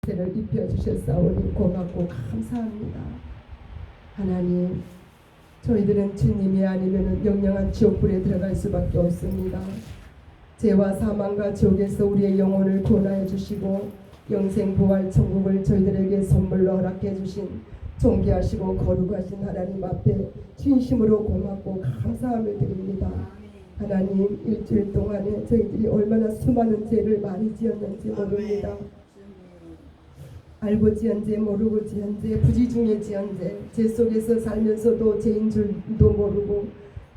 를 입혀주셨사오니 고맙고 감사합니다. 하나님, 저희들은 주님이 아니면 영영한 지옥불에 들어갈 수밖에 없습니다. 죄와 사망과 지옥에서 우리의 영혼을 구원하여 주시고 영생 부활 천국을 저희들에게 선물로 허락해 주신 존귀하시고 거룩하신 하나님 앞에 진심으로 고맙고 감사함을 드립니다. 하나님, 일주일 동안에 저희들이 얼마나 수많은 죄를 많이 지었는지 모릅니다. 알고 지은 죄, 모르고 지은 죄, 부지중에 지은 죄 속에서 살면서도 죄인 줄도 모르고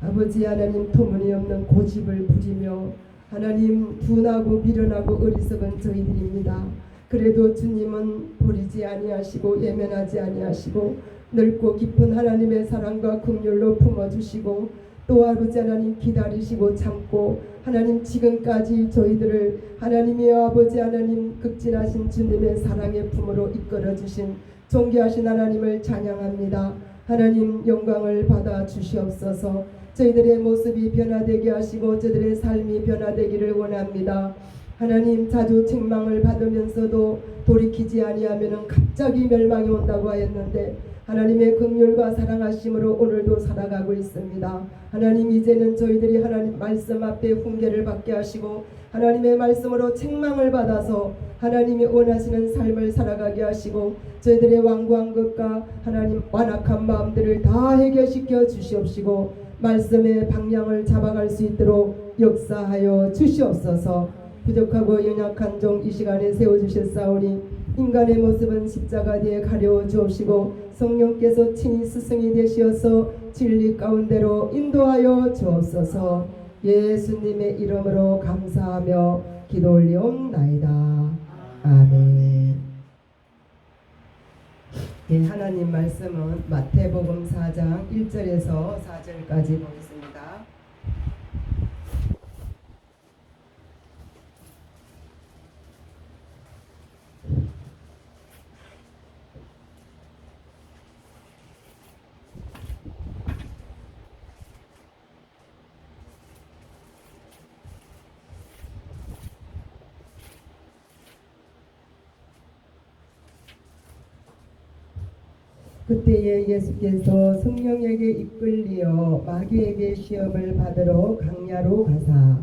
아버지 하나님 터무니없는 고집을 부리며 하나님 둔하고 미련하고 어리석은 저희들입니다. 그래도 주님은 버리지 아니하시고 예면하지 아니하시고 넓고 깊은 하나님의 사랑과 긍휼로 품어주시고 또 아버지 하나님 기다리시고 참고 하나님 지금까지 저희들을 하나님의 아버지 하나님 극진하신 주님의 사랑의 품으로 이끌어주신 존귀하신 하나님을 찬양합니다. 하나님 영광을 받아 주시옵소서. 저희들의 모습이 변화되게 하시고 저희들의 삶이 변화되기를 원합니다. 하나님, 자주 책망을 받으면서도 돌이키지 아니하면 갑자기 멸망이 온다고 하였는데 하나님의 긍휼과 사랑하심으로 오늘도 살아가고 있습니다. 하나님, 이제는 저희들이 하나님 말씀 앞에 훈계를 받게 하시고 하나님의 말씀으로 책망을 받아서 하나님이 원하시는 삶을 살아가게 하시고 저희들의 완고한 것과 하나님 완악한 마음들을 다 해결시켜 주시옵시고 말씀의 방향을 잡아갈 수 있도록 역사하여 주시옵소서. 부족하고 연약한 종 이 시간에 세워주셨사오니 인간의 모습은 십자가 뒤에 가려워 주옵시고 성령께서 친히 스승이 되시어서 진리 가운데로 인도하여 주옵소서. 예수님의 이름으로 감사하며 기도 올리옵나이다. 아멘. 예, 하나님 말씀은 마태복음 4장 1절에서 4절까지 보겠습니다. 그때에 예수께서 성령에게 이끌리어 마귀에게 시험을 받으러 강야로 가사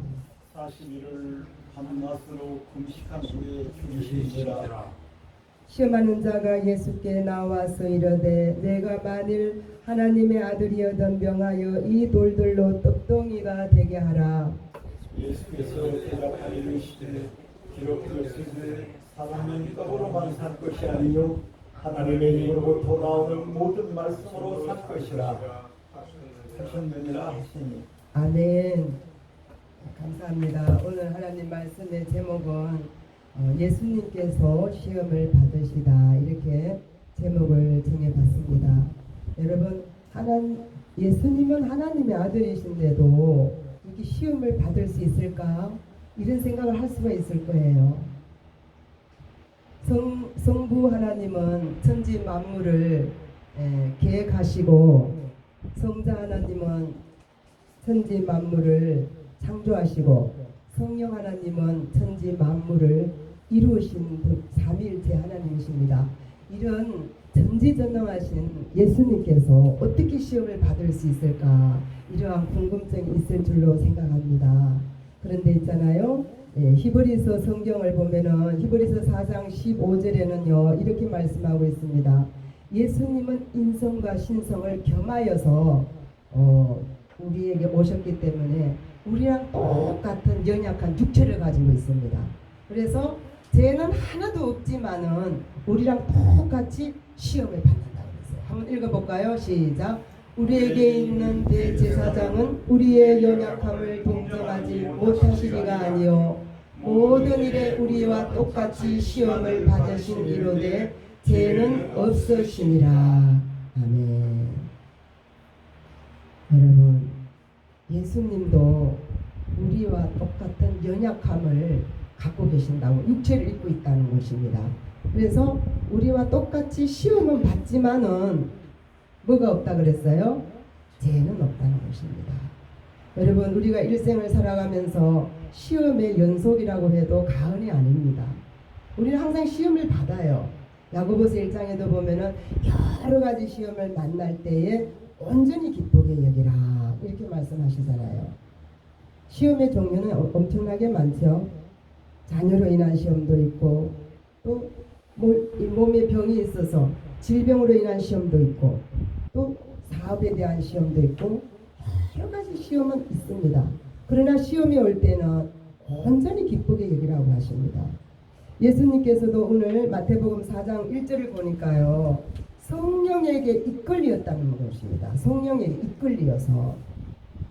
40일을 밤낮으로 금식한 후에 죽으시니라. 시험하는 자가 예수께 나와서 이르되 내가 만일 하나님의 아들이어든 명하여 이 돌들로 떡덩이가 되게 하라. 예수께서 대답하여 이르시되 기록되었으되 사람은 떡으로만 살 것이 아니요 하나님의 입으로부터 나오는 모든 말씀으로 살 것이라 하셨느니라 하시니. 아멘. 감사합니다. 오늘 하나님 말씀의 제목은 예수님께서 시험을 받으시다, 이렇게 제목을 정해봤습니다. 여러분, 예수님은 하나님의 아들이신데도 이렇게 시험을 받을 수 있을까? 이런 생각을 할 수가 있을 거예요. 성부 하나님은 천지 만물을 계획하시고 성자 하나님은 천지 만물을 창조하시고 성령 하나님은 천지 만물을 이루신 삼위일체 하나님이십니다. 이런 전지전능하신 예수님께서 어떻게 시험을 받을 수 있을까? 이러한 궁금증이 있을 줄로 생각합니다. 그런데 있잖아요, 히브리서 성경을 보면은 히브리서 4장 15절에는요 이렇게 말씀하고 있습니다. 예수님은 인성과 신성을 겸하여서 우리에게 오셨기 때문에 우리랑 똑같은 연약한 육체를 가지고 있습니다. 그래서 죄는 하나도 없지만은 우리랑 똑같이 시험을 받는다고 했어요. 한번 읽어볼까요? 시작. 우리에게 있는 대제사장은 우리의 연약함을 동정하지 못하시리가 아니요 모든 일에 우리와 똑같이 시험을 받으신 이로되 죄는 없으시니라. 아멘. 여러분, 예수님도 우리와 똑같은 연약함을 갖고 계신다고, 육체를 입고 있다는 것입니다. 그래서 우리와 똑같이 시험은 받지만은 뭐가 없다 그랬어요? 죄는 없다는 것입니다. 여러분, 우리가 일생을 살아가면서 시험의 연속이라고 해도 과언이 아닙니다. 우리는 항상 시험을 받아요. 야고보서 1장에도 보면은 여러 가지 시험을 만날 때에 온전히 기쁘게 여기라 이렇게 말씀하시잖아요. 시험의 종류는 엄청나게 많죠. 자녀로 인한 시험도 있고 또 몸에 병이 있어서 질병으로 인한 시험도 있고 또 사업에 대한 시험도 있고 여러 가지 시험은 있습니다. 그러나 시험이 올 때는 온전히 기쁘게 여기라고 하십니다. 예수님께서도 오늘 마태복음 4장 1절을 보니까요. 성령에게 이끌리었다는 것입니다. 성령에게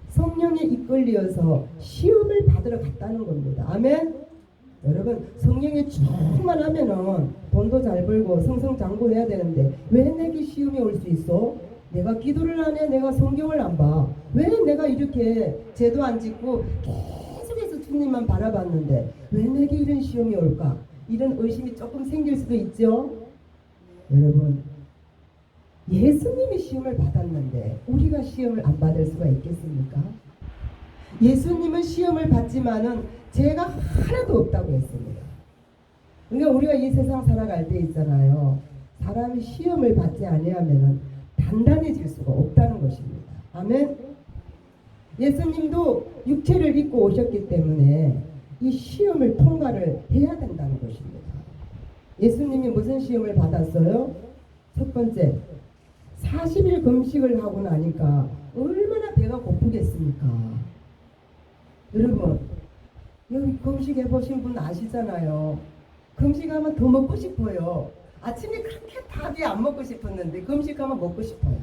성령에 이끌리어서 시험을 받으러 갔다는 겁니다. 아멘. 여러분 성령에 충만하면은 돈도 잘 벌고 성성장구해야 되는데 왜 내게 시험이 올 수 있어? 내가 기도를 안 해? 내가 성경을 안 봐? 왜 내가 이렇게 제도 안 짓고 계속해서 주님만 바라봤는데 왜 내게 이런 시험이 올까? 이런 의심이 조금 생길 수도 있죠. 여러분 예수님이 시험을 받았는데 우리가 시험을 안 받을 수가 있겠습니까? 예수님은 시험을 받지만은 죄가 하나도 없다고 했습니다. 그러니까 우리가 이 세상 살아갈 때 있잖아요. 사람이 시험을 받지 아니하면은 단단해질 수가 없다는 것입니다. 아멘. 예수님도 육체를 입고 오셨기 때문에 이 시험을 통과를 해야 된다는 것입니다. 예수님이 무슨 시험을 받았어요? 첫 번째 40일 금식을 하고 나니까 얼마나 배가 고프겠습니까? 여러분 여기 금식해 보신 분 아시잖아요. 금식하면 더 먹고 싶어요. 아침에 그렇게 답이 안 먹고 싶었는데 금식하면 먹고 싶어요.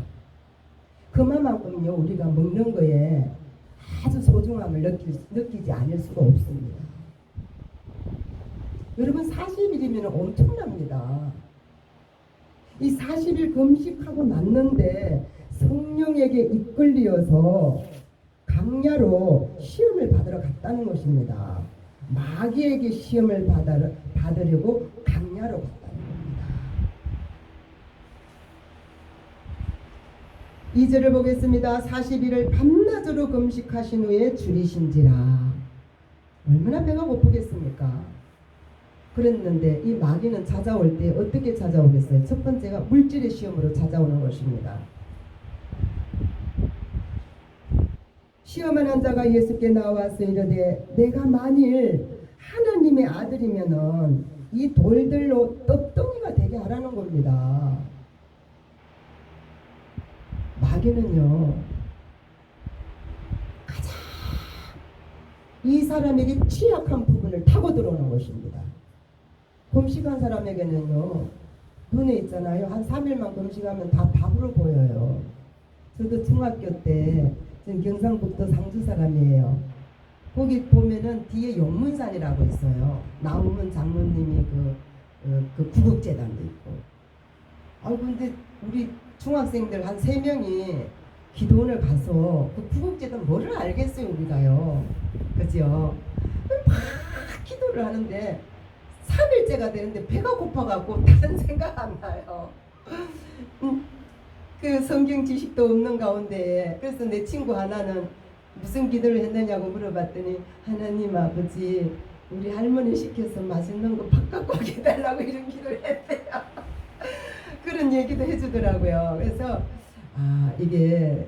그만큼요 우리가 먹는 거에 아주 소중함을 느끼지 않을 수가 없습니다. 여러분 40일이면 엄청납니다. 이 40일 금식하고 났는데 성령에게 이끌리어서 강야로 시험을 받으러 갔다는 것입니다. 마귀에게 시험을 받으려고 강야로 갔다는 겁니다. 2절을 보겠습니다. 40일을 밤낮으로 금식하신 후에 줄이신지라. 얼마나 배가 고프겠습니까? 그랬는데 이 마귀는 찾아올 때 어떻게 찾아오겠어요? 첫 번째가 물질의 시험으로 찾아오는 것입니다. 시험한 자가 예수께 나와서 이르되 내가 만일 하나님의 아들이면은 이 돌들로 떡덩이가 되게 하라는 겁니다. 마귀는요 가장 이 사람에게 취약한 부분을 타고 들어오는 것입니다. 금식한 사람에게는요 눈에 있잖아요. 한 3일만 금식하면 다 밥으로 보여요. 저도 중학교 때 저는 경상북도 상주 사람이에요. 거기 보면은 뒤에 용문산이라고 있어요. 나오면 장로님이 그 구국재단도 있고. 아 근데 우리 중학생들 한 3명이 기도원을 가서 그 구국재단 뭐를 알겠어요 우리가요. 그죠? 막 기도를 하는데 3일째가 되는데 배가 고파갖고 다른 생각 안 나요. 그 성경 지식도 없는 가운데 그래서 내 친구 하나는 무슨 기도를 했느냐고 물어봤더니 하나님 아버지 우리 할머니 시켜서 맛있는 거 밥 갖고 오게 해달라고 이런 기도를 했대요. 그런 얘기도 해주더라고요. 그래서 이게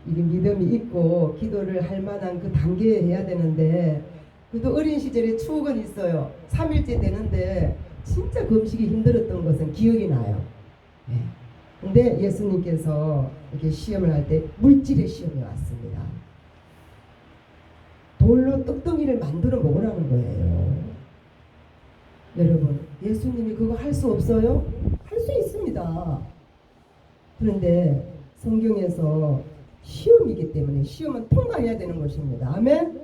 믿음이 있고 기도를 할 만한 그 단계에 해야 되는데 그래도 어린 시절에 추억은 있어요. 3일째 되는데 진짜 금식이 힘들었던 것은 기억이 나요. 근데 예수님께서 이렇게 시험을 할 때 물질의 시험이 왔습니다. 돌로 떡덩이를 만들어 먹으라는 거예요. 여러분 예수님이 그거 할 수 없어요? 할 수 있습니다. 그런데 성경에서 시험이기 때문에 시험은 통과해야 되는 것입니다. 아멘?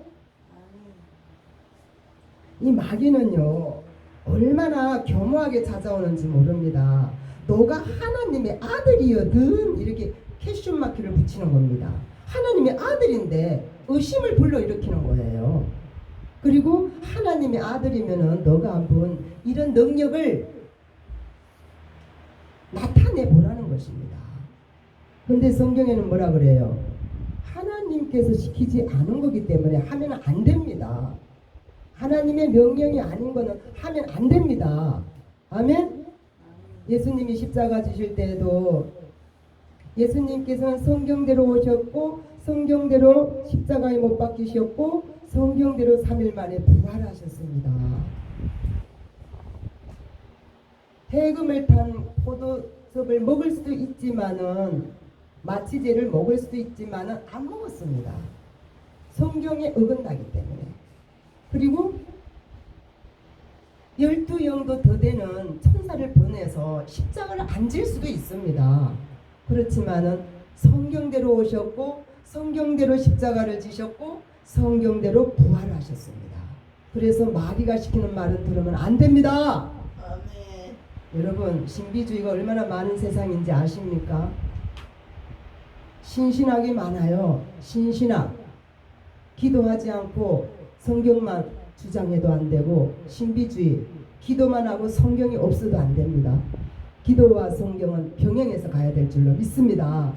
이 마귀는요 얼마나 겸허하게 찾아오는지 모릅니다. 너가 하나님의 아들이여든 이렇게 캐션 마크를 붙이는 겁니다. 하나님의 아들인데 의심을 불러일으키는 거예요. 그리고 하나님의 아들이면은 너가 한번 이런 능력을 나타내 보라는 것입니다. 근데 성경에는 뭐라 그래요? 하나님께서 시키지 않은 거기 때문에 하면 안 됩니다. 하나님의 명령이 아닌 거는 하면 안 됩니다. 아멘? 예수님이 십자가 지실 때에도 예수님께서는 성경대로 오셨고 성경대로 십자가에 못 박히셨고 성경대로 3일 만에 부활하셨습니다. 해금을 탄 포도즙을 먹을 수도 있지만은 마치제를 먹을 수도 있지만은 안 먹었습니다. 성경에 어긋나기 때문에. 그리고 12영도 더 되는 천사를 보내서 십자가를 안 질 수도 있습니다. 그렇지만은 성경대로 오셨고 성경대로 십자가를 지셨고 성경대로 부활하셨습니다. 그래서 마귀가 시키는 말은 들으면 안 됩니다. 아멘. 여러분, 신비주의가 얼마나 많은 세상인지 아십니까? 신신학이 많아요. 신신학. 기도하지 않고 성경만 주장해도 안 되고, 신비주의. 기도만 하고 성경이 없어도 안 됩니다. 기도와 성경은 병행해서 가야 될 줄로 믿습니다.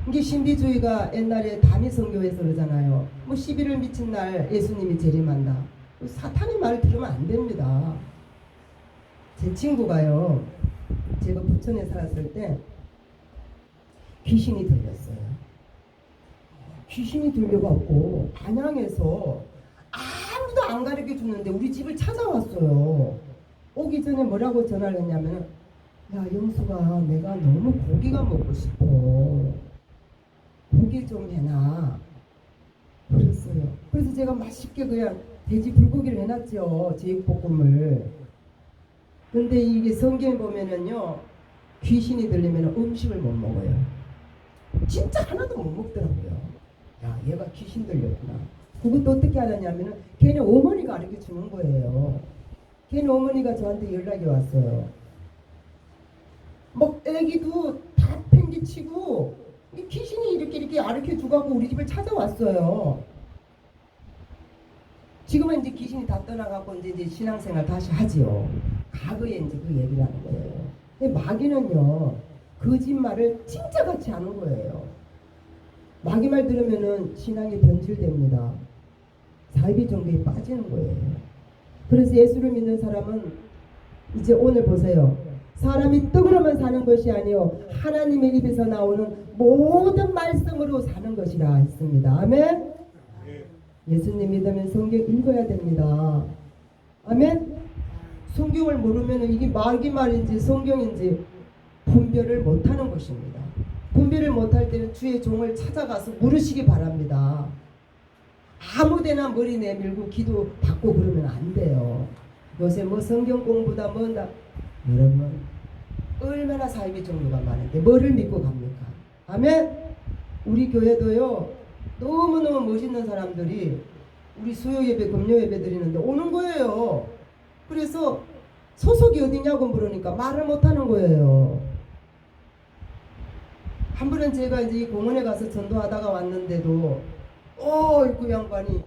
이게 신비주의가 옛날에 다미성교에서 그러잖아요. 뭐 11월 미친 날 예수님이 재림한다. 사탄의 말 들으면 안 됩니다. 제 친구가요, 제가 부천에 살았을 때 귀신이 들렸어요. 귀신이 들려갖고 안양에서 아무도 안 가르쳐 주는데 우리 집을 찾아왔어요. 오기 전에 뭐라고 전화를 했냐면, 야 영수가, 내가 너무 고기가 먹고 싶어. 고기 좀 해놔. 그랬어요. 그래서 제가 맛있게 그냥 돼지 불고기를 해놨죠. 제육볶음을. 근데 이게 성경에 보면은요, 귀신이 들리면 음식을 못 먹어요. 진짜 하나도 못 먹더라고요. 야, 얘가 귀신 들렸구나. 그것도 어떻게 알았냐면은 걔네 어머니가 가르쳐 주는 거예요. 걔네 어머니가 저한테 연락이 왔어요. 뭐 애기도 다 팽개치고 이 귀신이 이렇게 가르쳐 주갖고 우리 집을 찾아왔어요. 지금은 이제 귀신이 다 떠나갖고 이제 신앙생활 다시 하지요. 과거에 이제 그 얘기를 하는 거예요. 근데 마귀는요, 거짓말을 진짜같이 하는 거예요. 마귀 말 들으면은 신앙이 변질됩니다. 사이비 종교에 빠지는 거예요. 그래서 예수를 믿는 사람은 이제 오늘 보세요. 사람이 떡으로만 사는 것이 아니요 하나님의 입에서 나오는 모든 말씀으로 사는 것이라 했습니다. 아멘. 예수님 믿으면 성경 읽어야 됩니다. 아멘. 성경을 모르면 이게 마귀 말인지 성경인지 분별을 못하는 것입니다. 분별을 못할 때는 주의 종을 찾아가서 물으시기 바랍니다. 아무데나 머리 내밀고 기도 받고 그러면 안 돼요. 요새 뭐 성경 공부다 뭐다. 여러분, 얼마나 사이비 종교가 많은데 뭐를 믿고 갑니까? 아멘. 우리 교회도요, 너무너무 멋있는 사람들이 우리 수요 예배, 금요 예배 드리는데 오는 거예요. 그래서 소속이 어디냐고 물으니까 말을 못하는 거예요. 한 번은 제가 이제 공원에 가서 전도하다가 왔는데도 그 양반이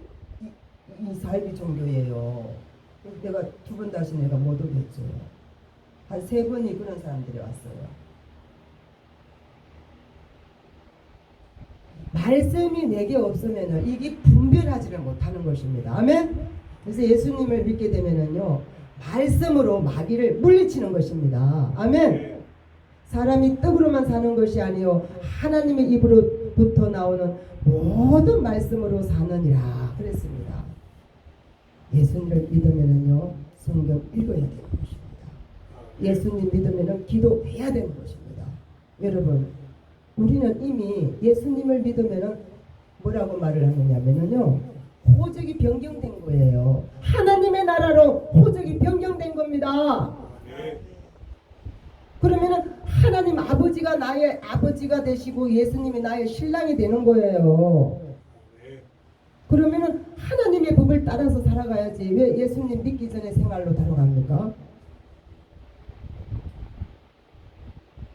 이 사이비 종교예요. 내가 두 번 다시 내가 못 오겠죠. 한 3번이 그런 사람들이 왔어요. 말씀이 내게 없으면 이게 분별하지를 못하는 것입니다. 아멘. 그래서 예수님을 믿게 되면은요, 말씀으로 마귀를 물리치는 것입니다. 아멘. 사람이 떡으로만 사는 것이 아니요 하나님의 입으로부터 나오는 모든 말씀으로 사느니라 그랬습니다. 예수님을 믿으면은요, 성경 읽어야 되는 것입니다. 예수님 믿으면은 기도해야 되는 것입니다. 여러분, 우리는 이미 예수님을 믿으면은 뭐라고 말을 하느냐면은요, 호적이 변경된 거예요. 하나님의 나라로 호적이 변경된 겁니다. 그러면은 하나님 아버지가 나의 아버지가 되시고 예수님이 나의 신랑이 되는 거예요. 그러면은 하나님의 법을 따라서 살아가야지 왜 예수님 믿기 전에 생활로 살아갑니까?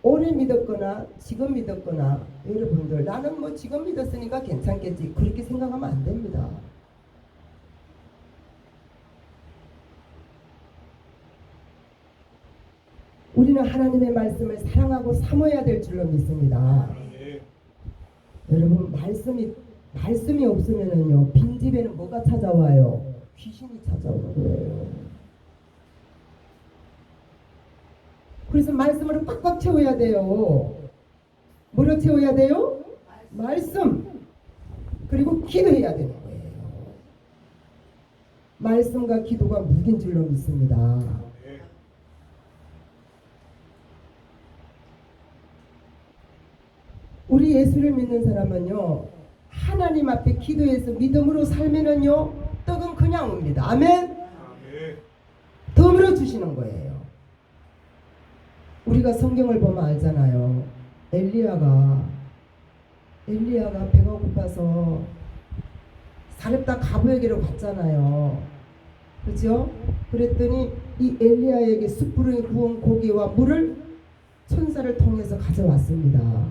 오래 믿었거나 지금 믿었거나, 여러분들 나는 뭐 지금 믿었으니까 괜찮겠지 그렇게 생각하면 안 됩니다. 우리는 하나님의 말씀을 사랑하고 사모해야 될 줄로 믿습니다. 여러분, 말씀이 없으면은요, 빈집에는 뭐가 찾아와요? 귀신이 찾아오는 거예요. 그래서 말씀으로 꽉꽉 채워야 돼요. 뭐로 채워야 돼요? 말씀. 그리고 기도해야 되는 거예요. 말씀과 기도가 무긴 줄로 믿습니다. 우리 예수를 믿는 사람은요, 하나님 앞에 기도해서 믿음으로 살면은요, 떡은 그냥 옵니다. 아멘? 덤으로 주시는 거예요. 우리가 성경을 보면 알잖아요. 엘리야가 배가 고파서 사렙다 가부에게로 갔잖아요. 그죠? 그랬더니 이 엘리야에게 숯불에 구운 고기와 물을 천사를 통해서 가져왔습니다.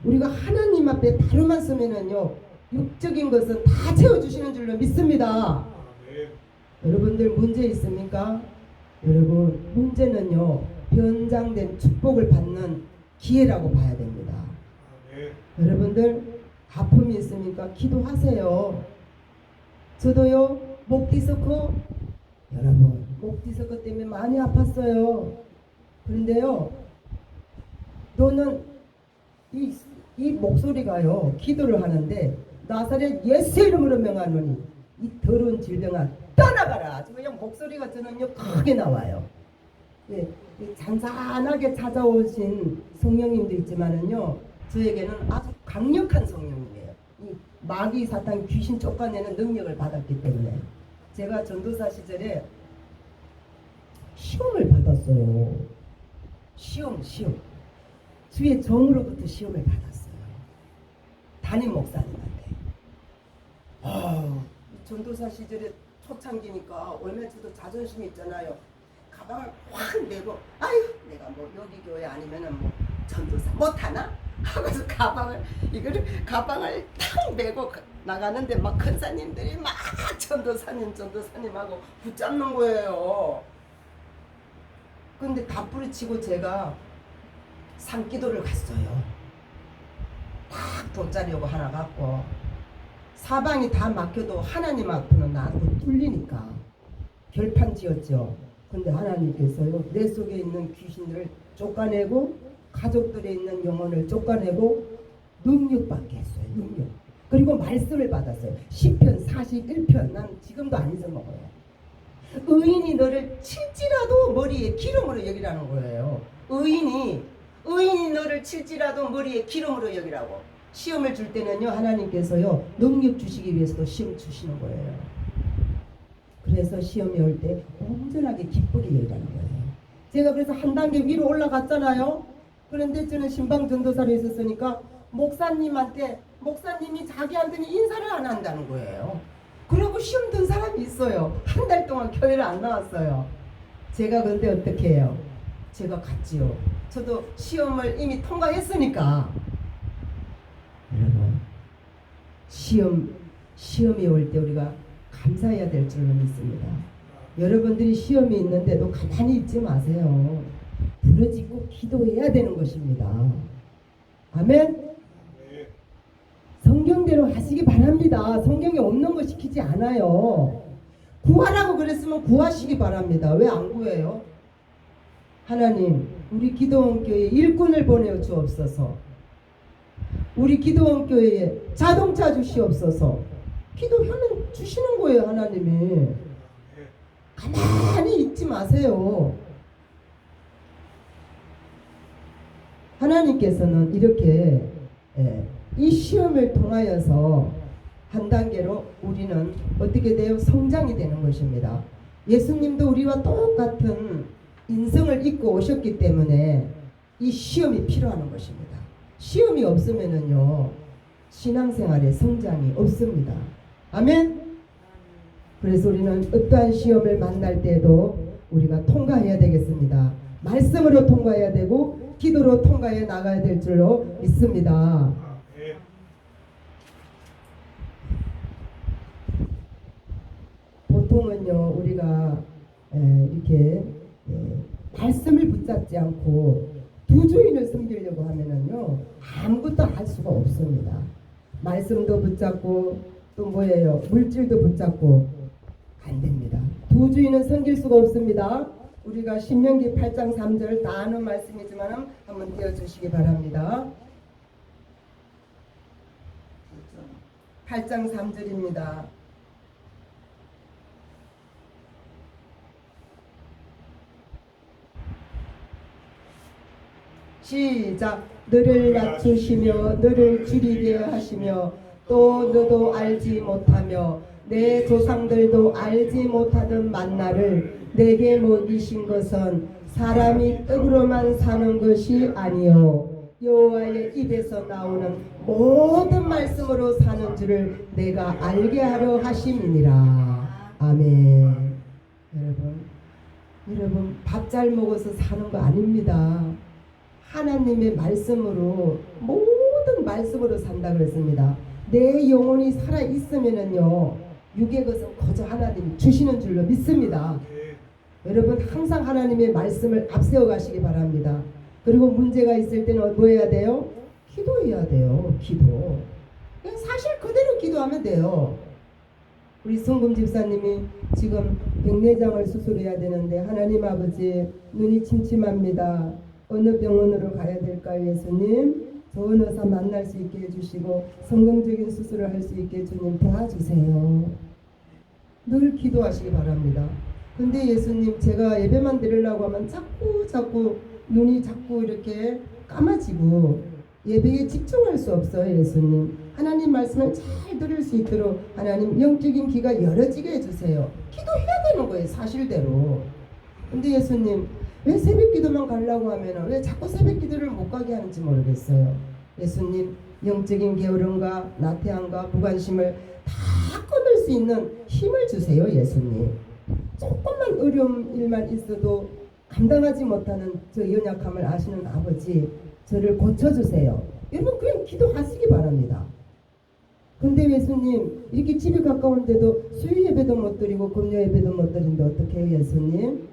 우리가 하나님 앞에 바로만 서면은요, 육적인 것은 다 채워주시는 줄로 믿습니다. 여러분들 문제 있습니까? 여러분, 문제는요, 변장된 축복을 받는 기회라고 봐야 됩니다. 여러분들 아픔이 있습니까? 기도하세요. 저도요, 목 디스크, 여러분, 목 디스크 때문에 많이 아팠어요. 그런데요, 너는 이 목소리가요, 기도를 하는데 나사렛 예수 이름으로 명하노니 이 더러운 질병아 떠나가라. 아주 그냥 목소리가 저는요 크게 나와요. 예, 잔잔하게 찾아오신 성령님도 있지만은요, 저에게는 아주 강력한 성령이에요. 이 마귀 사탄 귀신 쫓아내는 능력을 받았기 때문에 제가 전도사 시절에 시험을 받았어요. 시험. 주의 정으로부터 시험을 받았어요. 담임 목사님한테. 전도사 시절에 초창기니까 얼마나 저도 자존심이 있잖아요. 가방을 확 메고, 아유, 내가 뭐 여기 교회 아니면은 뭐 전도사 못하나? 하고서 가방을 탁 메고 나가는데 막 큰사님들이 막 전도사님하고 붙잡는 거예요. 근데 다 뿌리치고 제가 산기도를 갔어요. 딱 돗자리하고 하나 갖고 사방이 다 막혀도 하나님 앞으로는 나한테 뚫리니까 결판 지었죠. 근데 하나님께서요, 내 속에 있는 귀신들을 쫓아내고 가족들에 있는 영혼을 쫓아내고 능력받게 했어요. 능력. 그리고 말씀을 받았어요. 시편 41편. 난 지금도 안 잊어먹어요. 의인이 너를 칠지라도 머리에 기름으로 여기라는 거예요. 의인이 너를 칠지라도 머리에 기름으로 여기라고. 시험을 줄 때는요, 하나님께서요, 능력 주시기 위해서도 시험 주시는 거예요. 그래서 시험이 올 때 온전하게 기쁘게 여기라는 거예요. 제가 그래서 한 단계 위로 올라갔잖아요. 그런데 저는 신방 전도사로 있었으니까 목사님이 자기한테는 인사를 안 한다는 거예요. 그리고 시험 든 사람이 있어요. 한 달 동안 교회를 안 나왔어요. 제가 근데 어떻게 해요? 제가 갔지요. 저도 시험을 이미 통과했으니까. 여러분, 시험이 올 때 우리가 감사해야 될 줄로 믿습니다. 여러분들이 시험이 있는데도 가만히 있지 마세요. 부르짖고 기도해야 되는 것입니다. 아멘. 성경대로 하시기 바랍니다. 성경에 없는 거 시키지 않아요. 구하라고 그랬으면 구하시기 바랍니다. 왜 안 구해요? 하나님, 우리 기도원 교회에 일꾼을 보내어 주옵소서. 우리 기도원 교회에 자동차 주시옵소서. 기도하면 주시는 거예요. 하나님이. 가만히 있지 마세요. 하나님께서는 이렇게 이 시험을 통하여서 한 단계로 우리는 어떻게 돼요? 성장이 되는 것입니다. 예수님도 우리와 똑같은 인성을 입고 오셨기 때문에 이 시험이 필요한 것입니다. 시험이 없으면은요, 신앙생활에 성장이 없습니다. 아멘. 그래서 우리는 어떠한 시험을 만날 때도 우리가 통과해야 되겠습니다. 말씀으로 통과해야 되고 기도로 통과해 나가야 될 줄로 믿습니다. 보통은요, 우리가 이렇게 말씀을 붙잡지 않고 부주인을 섬기려고 하면은요, 아무것도 할 수가 없습니다. 말씀도 붙잡고 또 뭐예요? 물질도 붙잡고 안 됩니다. 두 주인은 섬길 수가 없습니다. 우리가 신명기 8장 3절 다 아는 말씀이지만 한번 띄워주시기 바랍니다. 8장 3절입니다. 시작. 너를 낮추시며 너를 줄이게 하시며 또 너도 알지 못하며 내 조상들도 알지 못하던 만나를 내게 먹이신 것은 사람이 떡으로만 사는 것이 아니요 여호와의 입에서 나오는 모든 말씀으로 사는 줄을 내가 알게 하려 하심이니라. 아멘. 여러분 밥 잘 먹어서 사는 거 아닙니다. 하나님의 말씀으로 모든 말씀으로 산다 그랬습니다. 내 영혼이 살아 있으면은요 육의 것은 거저 하나님이 주시는 줄로 믿습니다. 여러분 항상 하나님의 말씀을 앞세워 가시기 바랍니다. 그리고 문제가 있을 때는 뭐 해야 돼요? 기도해야 돼요. 기도. 그냥 사실 그대로 기도하면 돼요. 우리 성금 집사님이 지금 백내장을 수술해야 되는데 하나님 아버지 눈이 침침합니다. 어느 병원으로 가야 될까요, 예수님? 좋은 의사 만날 수 있게 해주시고 성공적인 수술을 할 수 있게 주님 도와주세요. 늘 기도하시기 바랍니다. 근데 예수님 제가 예배만 드리려고 하면 자꾸 눈이 자꾸 이렇게 까마지고 예배에 집중할 수 없어요. 예수님 하나님 말씀을 잘 들을 수 있도록 하나님 영적인 귀가 열어지게 해주세요. 기도해야 되는 거예요, 사실대로. 근데 예수님 왜 새벽 기도만 가려고 하면 왜 자꾸 새벽 기도를 못 가게 하는지 모르겠어요. 예수님 영적인 게으름과 나태함과 무관심을 다 끊을 수 있는 힘을 주세요. 예수님 조금만 어려운 일만 있어도 감당하지 못하는 저 연약함을 아시는 아버지 저를 고쳐주세요. 여러분 그냥 기도하시기 바랍니다. 근데 예수님 이렇게 집이 가까운데도 수요 예배도 못 드리고 금요 예배도 못 드리는데 어떻게 해요? 예수님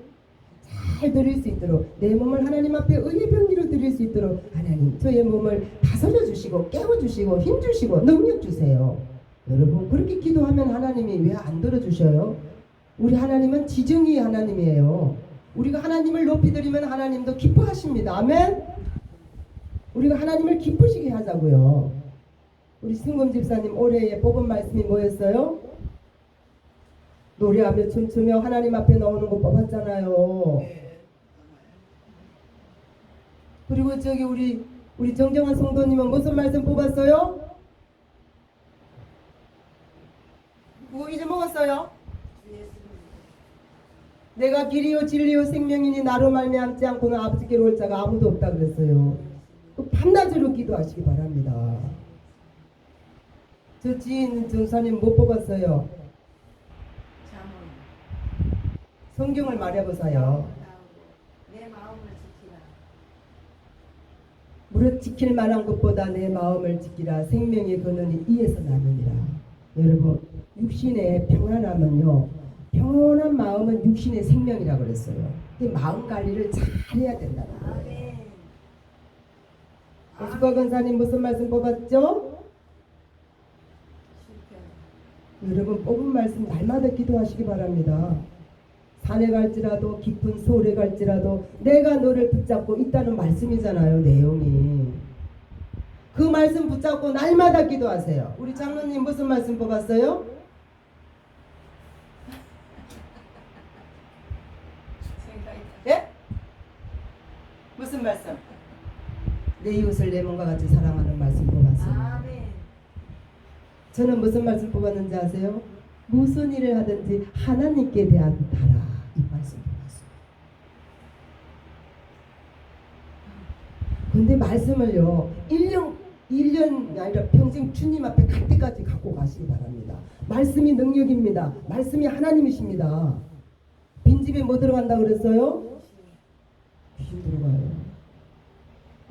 잘 드릴 수 있도록 내 몸을 하나님 앞에 의의 병기로 드릴 수 있도록 하나님 저의 몸을 다스려 주시고 깨워주시고 힘주시고 능력 주세요. 여러분 그렇게 기도하면 하나님이 왜 안 들어주셔요? 우리 하나님은 지정의 하나님이에요. 우리가 하나님을 높이 드리면 하나님도 기뻐하십니다. 아멘. 우리가 하나님을 기쁘시게 하자고요. 우리 승금 집사님 올해의 뽑은 말씀이 뭐였어요? 노래하며 춤추며 하나님 앞에 나오는 거 뽑았잖아요. 그리고 저기 우리 정정한 성도님은 무슨 말씀 뽑았어요? 뭐 잊어먹었어요? 내가 길이요 진리요 생명이니 나로 말미암지 않고는 아버지께로 올 자가 아무도 없다 그랬어요. 밤낮으로 기도하시기 바랍니다. 저 지인 전사님 못 뽑았어요. 성경을 말해보세요. 내 마음을 지키라. 무릇 지킬 만한 것보다 내 마음을 지키라. 생명의 근원이 이에서 나느니라. 여러분 육신의 평안함은요 평온한 마음은 육신의 생명이라고 그랬어요. 마음 관리를 잘 해야 된다는 거예요. 오수과 권사님 무슨 말씀 뽑았죠? 여러분 뽑은 말씀 날마다 기도하시기 바랍니다. 산에 갈지라도 깊은 소울에 갈지라도 내가 너를 붙잡고 있다는 말씀이잖아요. 내용이 그 말씀 붙잡고 날마다 기도하세요. 우리 장로님 무슨 말씀 뽑았어요? 예? 무슨 말씀? 내 이웃을 내 몸과 같이 사랑하는 말씀 뽑았어요. 아멘. 저는 무슨 말씀 뽑았는지 아세요? 무슨 일을 하든지 하나님께 대한 달아 이 말씀 뽑았어요. 근데 말씀을요 1년 아니라 평생 주님 앞에 갈 때까지 갖고 가시기 바랍니다. 말씀이 능력입니다. 말씀이 하나님이십니다. 빈집에 뭐 들어간다 그랬어요? 귀신 들어가요.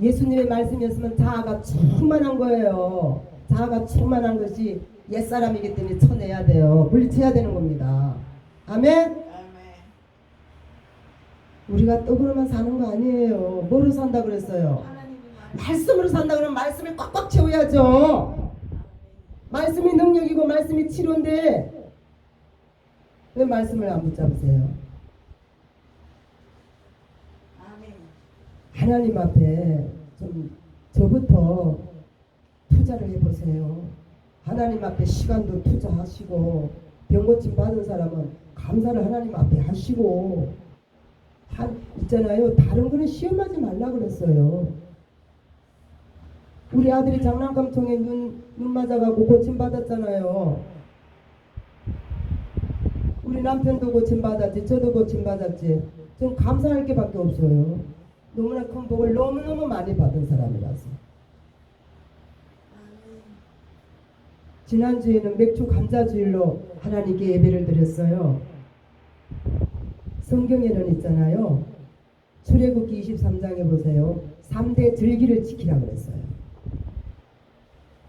예수님의 말씀이었으면 자아가 충만한 거예요. 자아가 충만한 것이 옛사람이기 때문에 쳐내야 돼요. 물리쳐야 되는 겁니다. 아멘? 우리가 떡으로만 사는 거 아니에요. 뭐로 산다 그랬어요? 말씀으로 산다 그러면 말씀을 꽉꽉 채워야죠. 말씀이 능력이고 말씀이 치료인데 왜 말씀을 안 붙잡으세요? 아멘. 하나님 앞에 좀 저부터 투자를 해보세요. 하나님 앞에 시간도 투자하시고 병 고침 받은 사람은 감사를 하나님 앞에 하시고 있잖아요. 다른 거는 시험하지 말라 그랬어요. 우리 아들이 장난감 통에 눈 맞아가고 고침 받았잖아요. 우리 남편도 고침 받았지, 저도 고침 받았지. 전 감사할 게밖에 없어요. 너무나 큰 복을 너무너무 많이 받은 사람이라서. 아멘. 지난주에는 맥주 감자주일로 하나님께 예배를 드렸어요. 성경에는 있잖아요. 출애굽기 23장에 보세요. 3대 절기를 지키라 그랬어요.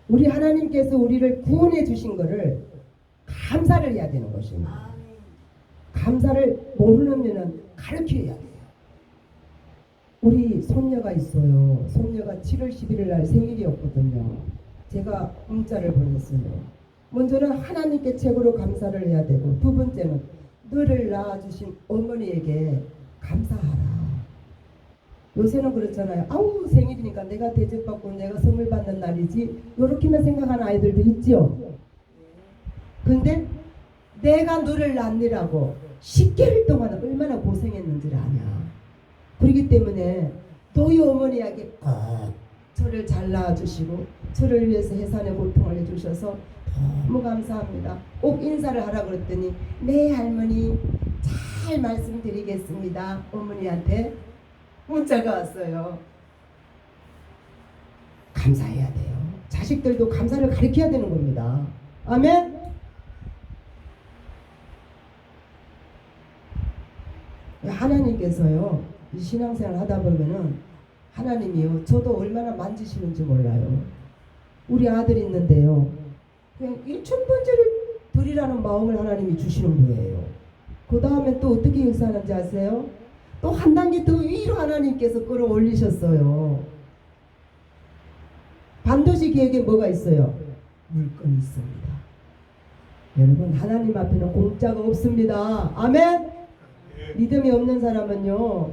우리 하나님께서 우리를 구원해 주신 것을 감사를 해야 되는 것입니다. 아멘. 감사를 모르면은 가르쳐야 돼요. 우리 손녀가 있어요. 손녀가 7월 11일 날 생일이었거든요. 제가 문자를 보냈어요. 먼저는 하나님께 최고로 감사를 해야 되고, 두 번째는 너를 낳아주신 어머니에게 감사하라. 요새는 그렇잖아요. 아우 생일이니까 내가 대접받고 내가 선물 받는 날이지, 요렇게만 생각하는 아이들도 있지요. 근데 내가 너를 낳느라고 10개월 동안 얼마나 고생했는지를 아냐. 그렇기 때문에 너희 어머니에게 꼭 저를 잘 낳아주시고 저를 위해서 해산의 고통을 해주셔서 너무 감사합니다. 꼭 인사를 하라 그랬더니 네 할머니 잘 말씀드리겠습니다. 어머니한테 문자가 왔어요. 감사해야 돼요. 자식들도 감사를 가르쳐야 되는 겁니다. 아멘. 하나님께서요, 이 신앙생활 하다 보면은 하나님이요, 저도 얼마나 만지시는지 몰라요. 우리 아들이 있는데요, 그냥 1,000번째를 드리라는 마음을 하나님이 주시는 거예요. 그 다음에 또 어떻게 역사하는지 아세요? 또 한 단계 더 위로 하나님께서 끌어올리셨어요. 반드시 그에게 뭐가 있어요? 물건이 있습니다. 여러분, 하나님 앞에는 공짜가 없습니다. 아멘. 믿음이 없는 사람은요,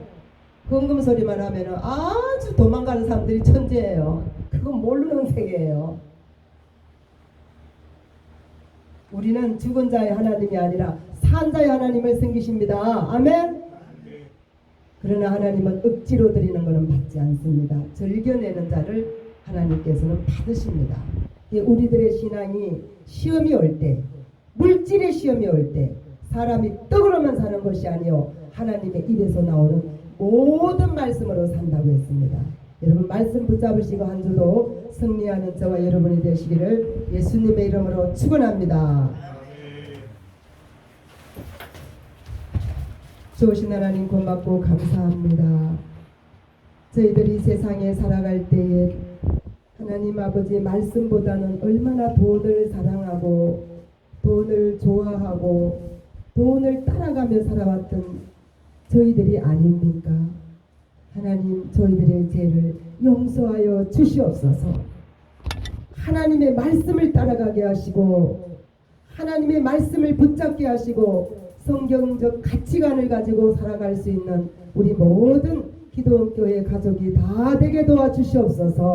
헌금 소리만 하면은 아주 도망가는 사람들이 천재예요. 그건 모르는 세계예요. 우리는 죽은 자의 하나님이 아니라 산 자의 하나님을 섬기십니다. 아멘. 그러나 하나님은 억지로 드리는 것은 받지 않습니다. 즐겨내는 자를 하나님께서는 받으십니다. 우리들의 신앙이 시험이 올 때, 물질의 시험이 올 때, 사람이 떡으로만 사는 것이 아니요 하나님의 입에서 나오는 모든 말씀으로 산다고 했습니다. 여러분, 말씀 붙잡으시고 한 주도 승리하는 저와 여러분이 되시기를 예수님의 이름으로 축원합니다. 좋으신 하나님 고맙고 감사합니다. 저희들이 세상에 살아갈 때에 하나님 아버지 말씀보다는 얼마나 돈을 사랑하고 돈을 좋아하고 돈을 따라가며 살아왔던 저희들이 아닙니까? 하나님, 저희들의 죄를 용서하여 주시옵소서. 하나님의 말씀을 따라가게 하시고 하나님의 말씀을 붙잡게 하시고 성경적 가치관을 가지고 살아갈 수 있는 우리 모든 기도원교회 가족이 다 되게 도와주시옵소서.